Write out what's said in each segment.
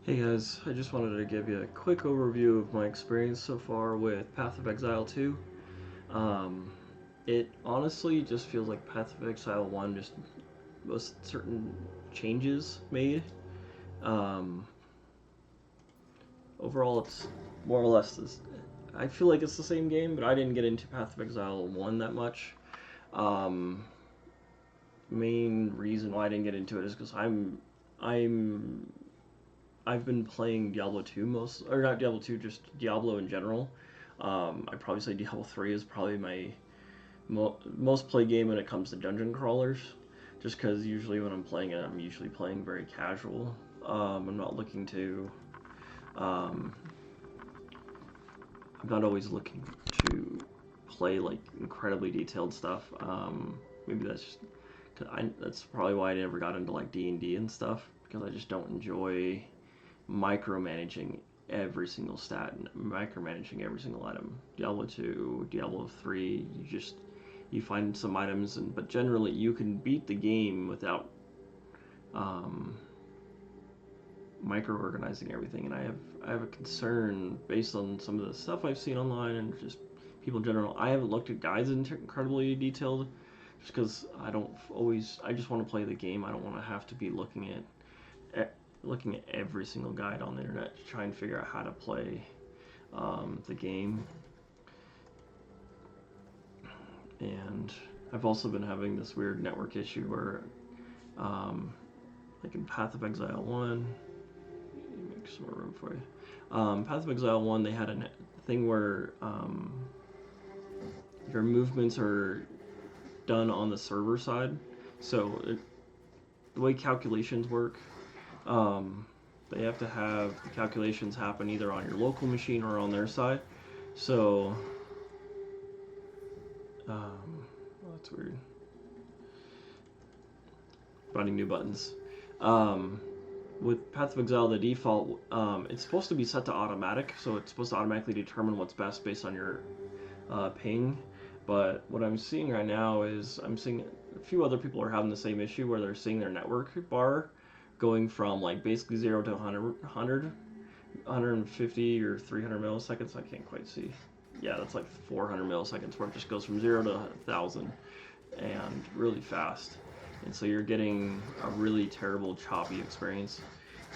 Hey guys, I just wanted to give you a quick overview of my experience so far with Path of Exile 2. Um, it honestly just feels like Path of Exile 1 just was certain changes made. Um, Overall, it's more or less this. I feel like it's the same game, but I didn't get into Path of Exile 1 that much. Um, Main reason why I didn't get into it is because I'm I've been playing Diablo 2 most, or not Diablo 2, just Diablo in general. I'd probably say Diablo 3 is probably my most played game when it comes to dungeon crawlers, just because usually when I'm playing it, I'm usually playing very casual. I'm not looking to, um, I'm not always looking to play like incredibly detailed stuff. Maybe that's just, that's probably why I never got into like D&D and stuff, because I just don't enjoy micromanaging every single stat and micromanaging every single item. Diablo 2, Diablo 3, you find some items, but generally you can beat the game without um, micro-organizing everything. And I have a concern based on some of the stuff I've seen online and just people in general. I haven't looked at guides incredibly detailed, just because I just want to play the game. I don't want to have to be looking at every single guide on the internet to try and figure out how to play the game. And I've also been having this weird network issue where, um, like in Path of Exile 1, make some more room for you. Path of Exile 1, they had a thing where your movements are done on the server side. So the way calculations work, um, they have to have the calculations happen either on your local machine or on their side. So, well, that's weird. Finding new buttons. Um, with Path of Exile, the default, it's supposed to be set to automatic, so it's supposed to automatically determine what's best based on your ping. But what I'm seeing right now is I'm seeing a few other people are having the same issue where they're seeing their network bar going from like basically 0 to 150 or 300 milliseconds. I can't quite see. Yeah, that's like 400 milliseconds where it just goes from 0 to 1,000 and really fast. And so you're getting a really terrible choppy experience.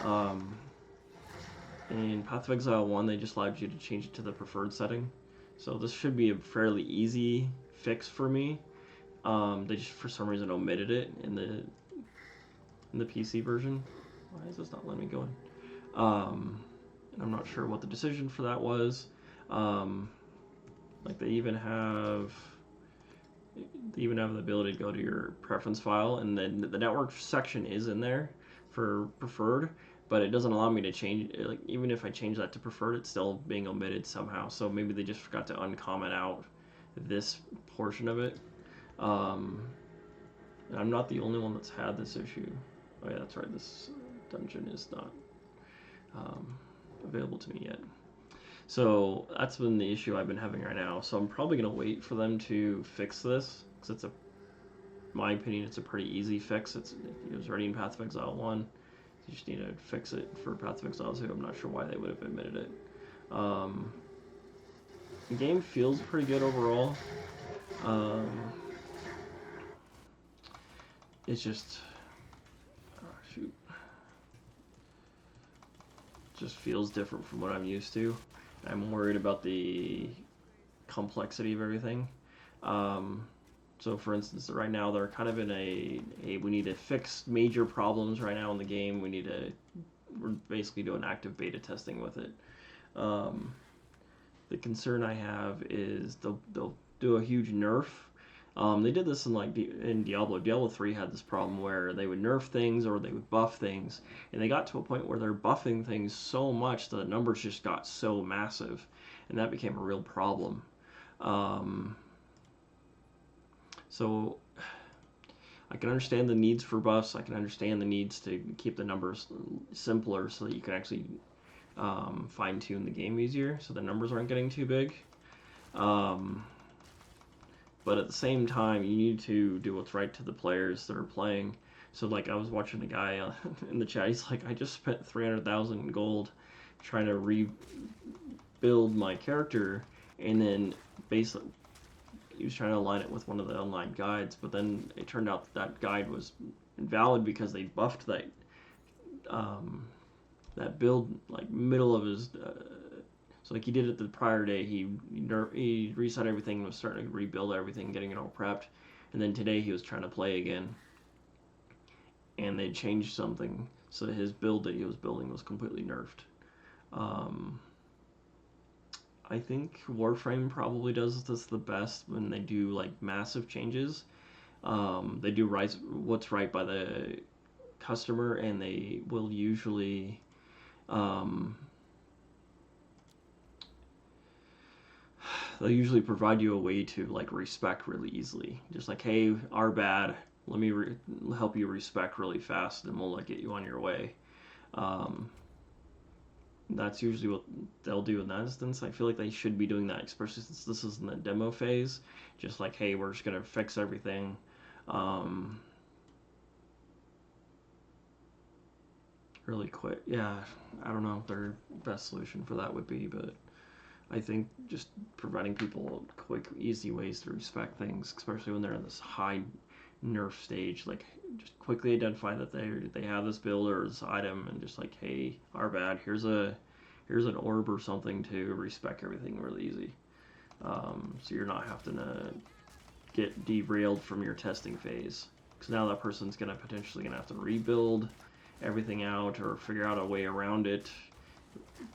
Um, in Path of Exile 1, they just allowed you to change it to the preferred setting. So this should be a fairly easy fix for me. They just for some reason omitted it in the PC version. Why is this not letting me go in? And I'm not sure what the decision for that was. Um, like they even have the ability to go to your preference file, and then the network section is in there for preferred, but it doesn't allow me to change. Like even if I change that to preferred, it's still being omitted somehow. So maybe they just forgot to uncomment out this portion of it. Um, and I'm not the only one that's had this issue. Oh yeah, that's right. This dungeon is not available to me yet. So that's been the issue I've been having right now. So I'm probably gonna wait for them to fix this because my opinion, it's a pretty easy fix. It was already in Path of Exile 1. You just need to fix it for Path of Exile 2. I'm not sure why they would have admitted it. Um, the game feels pretty good overall. Um, it's just, shoot, it just feels different from what I'm used to. I'm worried about the complexity of everything. So, for instance, right now they're kind of in we need to fix major problems right now in the game. We're basically doing active beta testing with it. The concern I have is they'll do a huge nerf. They did this in Diablo. Diablo 3 had this problem where they would nerf things or they would buff things, and they got to a point where they're buffing things so much that the numbers just got so massive, and that became a real problem. So I can understand the needs for buffs. I can understand the needs to keep the numbers simpler so that you can actually fine tune the game easier, so the numbers aren't getting too big. But at the same time, you need to do what's right to the players that are playing. So like I was watching a guy in the chat. He's like, I just spent 300,000 gold trying to rebuild my character, and then basically he was trying to align it with one of the online guides, but then it turned out that guide was invalid because they buffed um, that build like middle of his. So like he did it the prior day, he reset everything, was starting to rebuild everything, getting it all prepped, and then today he was trying to play again, and they changed something, so his build that he was building was completely nerfed. Um, I think Warframe probably does this the best when they do like massive changes. They do what's right by the customer, and they will usually um, they'll usually provide you a way to like respec really easily. Just like, hey, our bad. Let me help you respec really fast, and we'll like get you on your way. Um, that's usually what they'll do in that instance. I feel like they should be doing that, especially since this is in the demo phase. Just like, hey, we're just gonna fix everything. Um, really quick. Yeah, I don't know what their best solution for that would be, but I think just providing people quick, easy ways to respect things, especially when they're in this high nerf stage, like just quickly identify that they have this build or this item, and just like, hey, our bad. Here's an orb or something to respec everything really easy. So you're not having to get derailed from your testing phase, because now that person's potentially gonna have to rebuild everything out or figure out a way around it,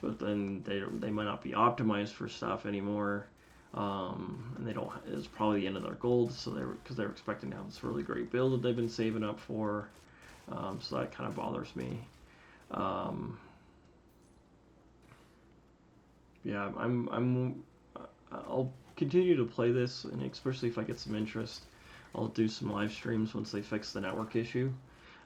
but then they might not be optimized for stuff anymore, and they don't. It's probably the end of their gold, so because they were expecting to have this really great build that they've been saving up for. So that kind of bothers me. Yeah, I'll continue to play this, and especially if I get some interest, I'll do some live streams once they fix the network issue.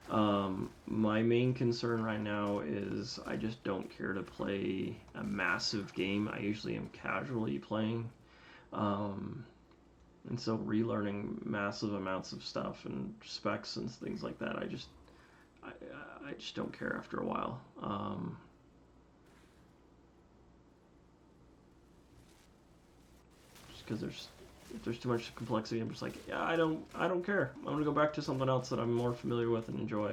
My main concern right now is I just don't care to play a massive game. I usually am casually playing. And so relearning massive amounts of stuff and specs and things like that, I just don't care after a while. Just because if there's too much complexity, I'm just like, yeah, I don't care. I'm gonna go back to something else that I'm more familiar with and enjoy.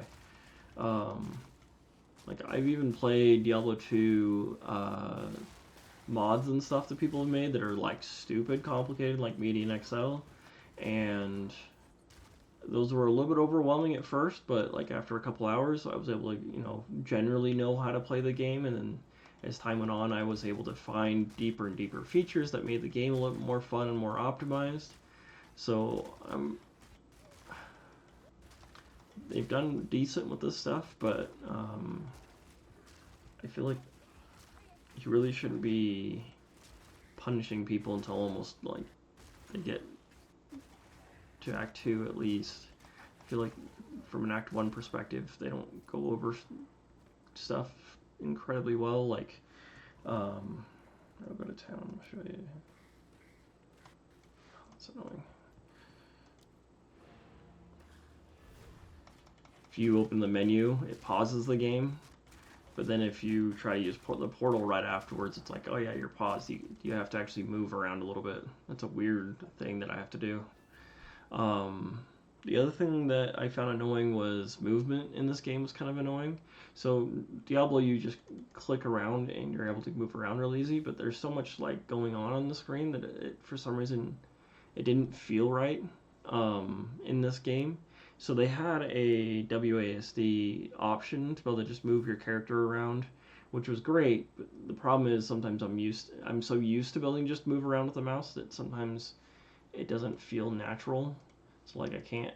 Like I've even played Diablo 2 mods and stuff that people have made that are like stupid complicated, like Media and Exile, and those were a little bit overwhelming at first, but like after a couple hours, I was able to generally know how to play the game, and then as time went on, I was able to find deeper and deeper features that made the game a little more fun and more optimized. So they've done decent with this stuff, but I feel like you really shouldn't be punishing people until almost like they get to Act 2 at least. I feel like from an Act 1 perspective, they don't go over stuff incredibly well. Like, I'll go to town, I'll show you. That's annoying. If you open the menu, it pauses the game, but then if you try to use the portal right afterwards, it's like, oh yeah, you're paused. You have to actually move around a little bit. That's a weird thing that I have to do. The other thing that I found annoying was movement in this game was kind of annoying. So Diablo, you just click around and you're able to move around real easy, but there's so much like going on the screen that for some reason it didn't feel right in this game. So they had a WASD option to be able to just move your character around, which was great. But the problem is sometimes I'm so used to being able to just move around with the mouse that sometimes it doesn't feel natural. So like I can't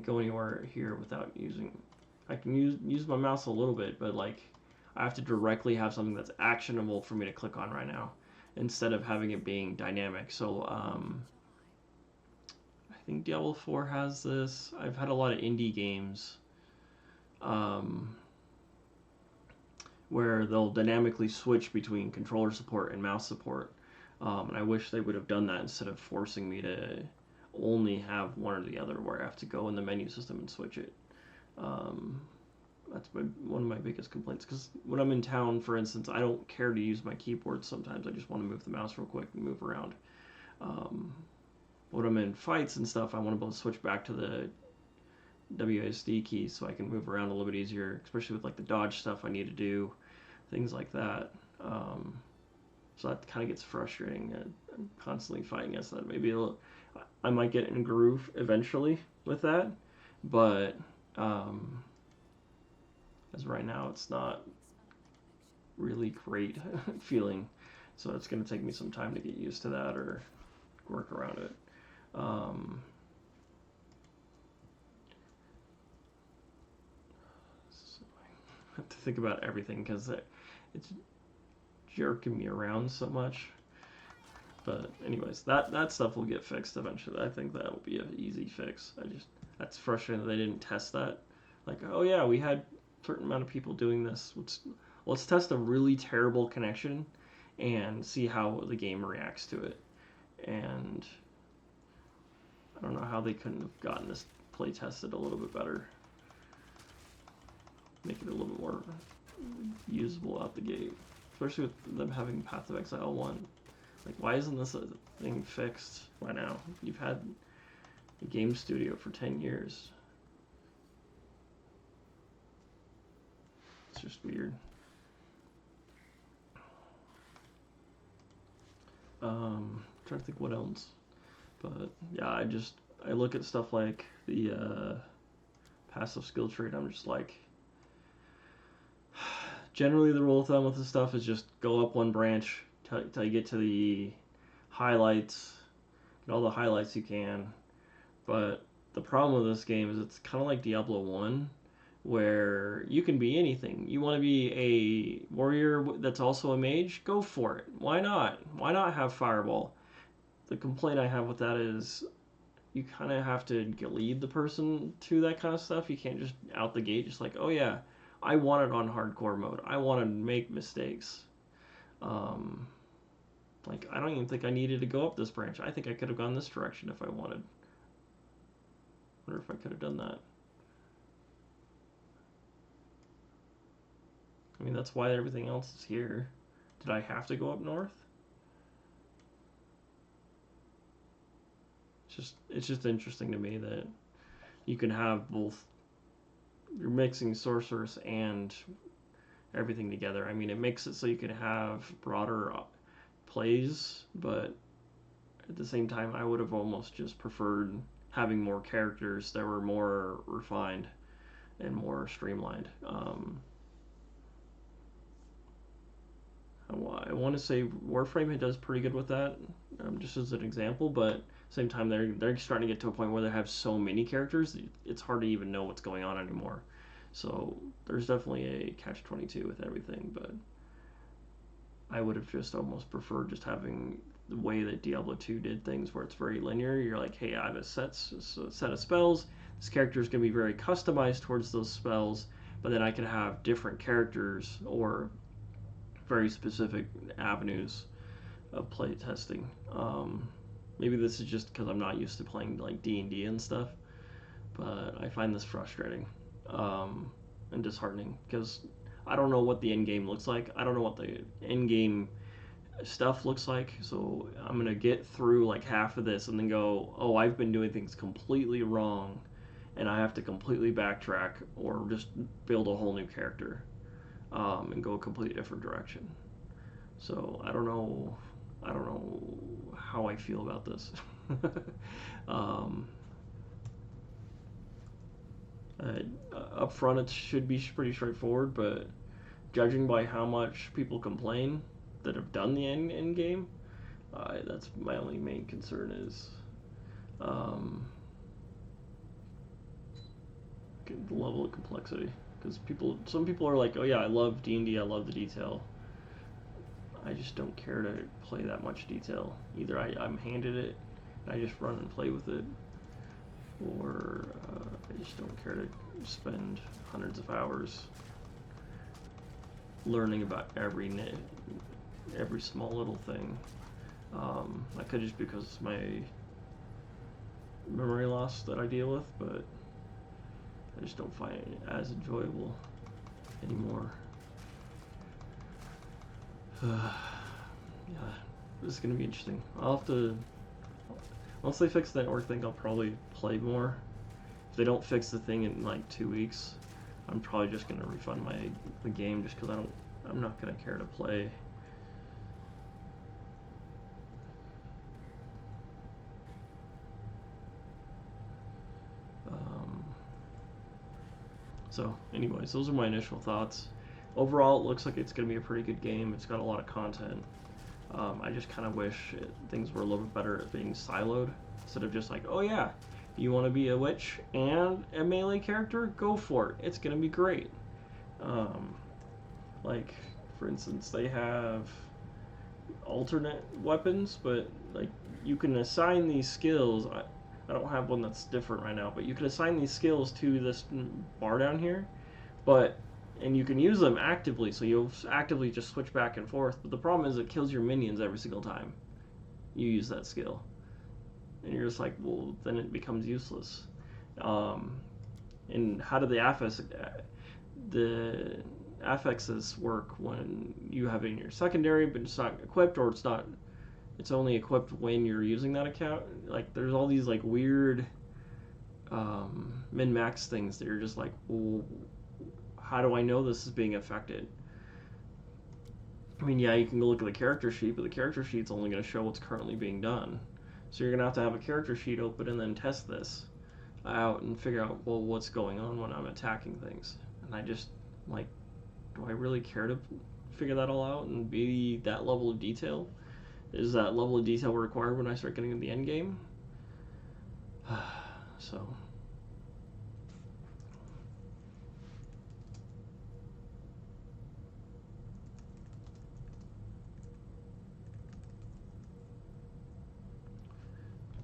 go anywhere here without using. I can use my mouse a little bit, but like I have to directly have something that's actionable for me to click on right now, instead of having it being dynamic. So I think Diablo 4 has this. I've had a lot of indie games where they'll dynamically switch between controller support and mouse support. And I wish they would have done that instead of forcing me to only have one or the other, where I have to go in the menu system and switch it. That's one of my biggest complaints, because when I'm in town, for instance, I don't care to use my keyboard sometimes. I just want to move the mouse real quick and move around. When I'm in fights and stuff, I want to be able to switch back to the WASD key so I can move around a little bit easier, especially with like the dodge stuff I need to do, things like that. So that kind of gets frustrating. I'm constantly fighting against that. Maybe I might get in a groove eventually with that, but as right now, it's not really great feeling. So it's going to take me some time to get used to that or work around it. I have to think about everything because it's jerking me around so much. But anyways, that stuff will get fixed eventually. I think that will be an easy fix. That's frustrating that they didn't test that. Like, oh yeah, we had a certain amount of people doing this. Let's test a really terrible connection and see how the game reacts to it. And I don't know how they couldn't have gotten this play tested a little bit better. Make it a little bit more usable out the gate. Especially with them having Path of Exile 1. Like, why isn't this a thing fixed by now? You've had a game studio for 10 years. It's just weird. Trying to think what else. But yeah, I look at stuff like the passive skill tree, I'm just like, generally the rule of thumb with this stuff is just go up one branch till you get to the highlights, get all the highlights you can. But the problem with this game is it's kind of like Diablo 1, where you can be anything. You want to be a warrior that's also a mage? Go for it. Why not? Why not have Fireball? The complaint I have with that is you kind of have to lead the person to that kind of stuff. You can't just out the gate just like, oh yeah, I want it on hardcore mode. I want to make mistakes. Like, I don't even think I needed to go up this branch. I think I could have gone this direction if I wanted. I wonder if I could have done that. I mean, that's why everything else is here. Did I have to go up north? It's just interesting to me that you can have both. You're mixing sorceress and everything together. I mean, it makes it so you can have broader plays, but at the same time, I would have almost just preferred having more characters that were more refined and more streamlined. I want to say Warframe does pretty good with that, just as an example, but at the same time, they're starting to get to a point where they have so many characters, it's hard to even know what's going on anymore. So there's definitely a catch-22 with everything, but I would have just almost preferred just having the way that Diablo 2 did things, where it's very linear. You're like, hey, I have a set of spells. This character is going to be very customized towards those spells, but then I can have different characters or very specific avenues of play testing. Maybe this is just because I'm not used to playing like D&D and stuff, but I find this frustrating and disheartening because I don't know what the end game looks like. I don't know what the end game stuff looks like, so I'm gonna get through like half of this and then go, oh, I've been doing things completely wrong, and I have to completely backtrack or just build a whole new character and go a completely different direction. So I don't know how I feel about this. Up front, it should be pretty straightforward, but judging by how much people complain that have done the end game, that's my only main concern is the level of complexity. Because some people are like, oh yeah, I love D&D, I love the detail. I just don't care to play that much detail. Either I'm handed it, and I just run and play with it, or I just don't care to spend hundreds of hours learning about every small little thing. I could just because my memory loss that I deal with, but I just don't find it as enjoyable anymore. Yeah, this is gonna be interesting. I'll have to, once they fix the network thing, I'll probably play more. If they don't fix the thing in like 2 weeks, I'm probably just gonna refund the game just because I'm not gonna care to play. So, anyways, those are my initial thoughts. Overall, it looks like it's going to be a pretty good game. It's got a lot of content. I just kind of wish things were a little bit better at being siloed instead of just like, oh yeah, you want to be a witch and a melee character? Go for it. It's going to be great. Like, for instance, they have alternate weapons, but like you can assign these skills. I don't have one that's different right now, but you can assign these skills to this bar down here, and you can use them actively, so you'll actively just switch back and forth. But the problem is it kills your minions every single time you use that skill, and you're just like, well, then it becomes useless. And how do the affixes work when you have it in your secondary, but it's not equipped, or it's only equipped when you're using that account? Like, there's all these like weird min-max things that you're just like, well, how do I know this is being affected? I mean, yeah, you can go look at the character sheet, but the character sheet's only going to show what's currently being done. So you're going to have a character sheet open and then test this out and figure out, well, what's going on when I'm attacking things. And I just, like, do I really care to figure that all out and be that level of detail? Is that level of detail required when I start getting to the end game? So.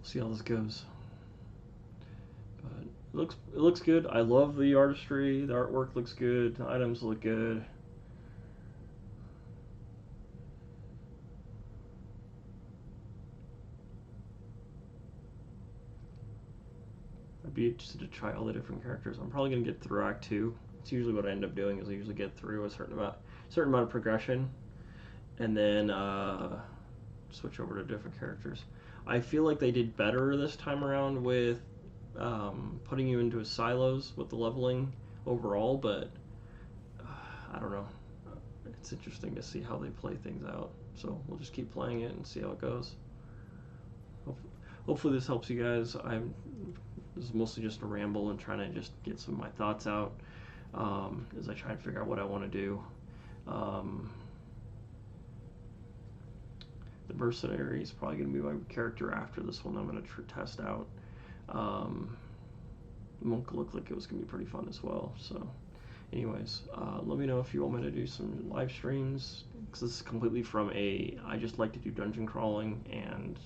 See how this goes. But it looks good. I love the artistry. The artwork looks good. The items look good. I'd be interested to try all the different characters. I'm probably gonna get through Act 2. It's usually what I end up doing is I usually get through a certain amount of progression, and then switch over to different characters. I feel like they did better this time around with putting you into silos with the leveling overall, but I don't know. It's interesting to see how they play things out. So we'll just keep playing it and see how it goes. Hopefully this helps you guys. This is mostly just a ramble and trying to just get some of my thoughts out as I try and figure out what I want to do. The mercenary is probably going to be my character after this one. I'm going to test out. Monk looked like it was going to be pretty fun as well. So, anyways, let me know if you want me to do some live streams, because this is completely from I just like to do dungeon crawling and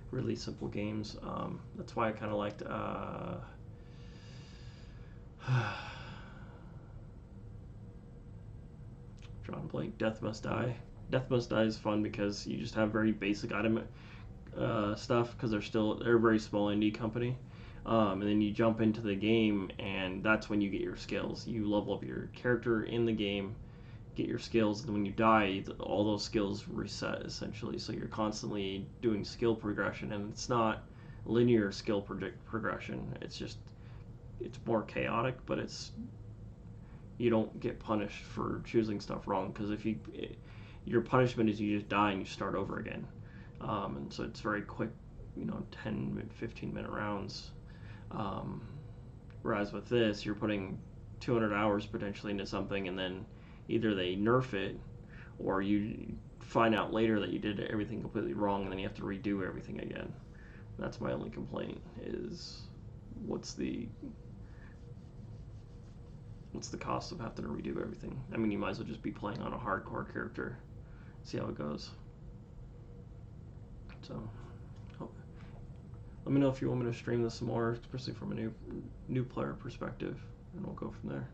really simple games. That's why I kind of liked John Blake, Death Must Die. Death Must Die is fun because you just have very basic item stuff, because they're a very small indie company. And then you jump into the game, and that's when you get your skills. You level up your character in the game, get your skills, and when you die, all those skills reset essentially. So you're constantly doing skill progression, and it's not linear skill progression. It's more chaotic, but you don't get punished for choosing stuff wrong, because your punishment is you just die and you start over again. And so it's very quick, 10, 15-minute rounds. Whereas with this, you're putting 200 hours potentially into something, and then either they nerf it, or you find out later that you did everything completely wrong, and then you have to redo everything again. That's my only complaint, is what's the cost of having to redo everything? I mean, you might as well just be playing on a hardcore character, see how it goes. So, let me know if you want me to stream this some more, especially from a new player perspective, and we'll go from there.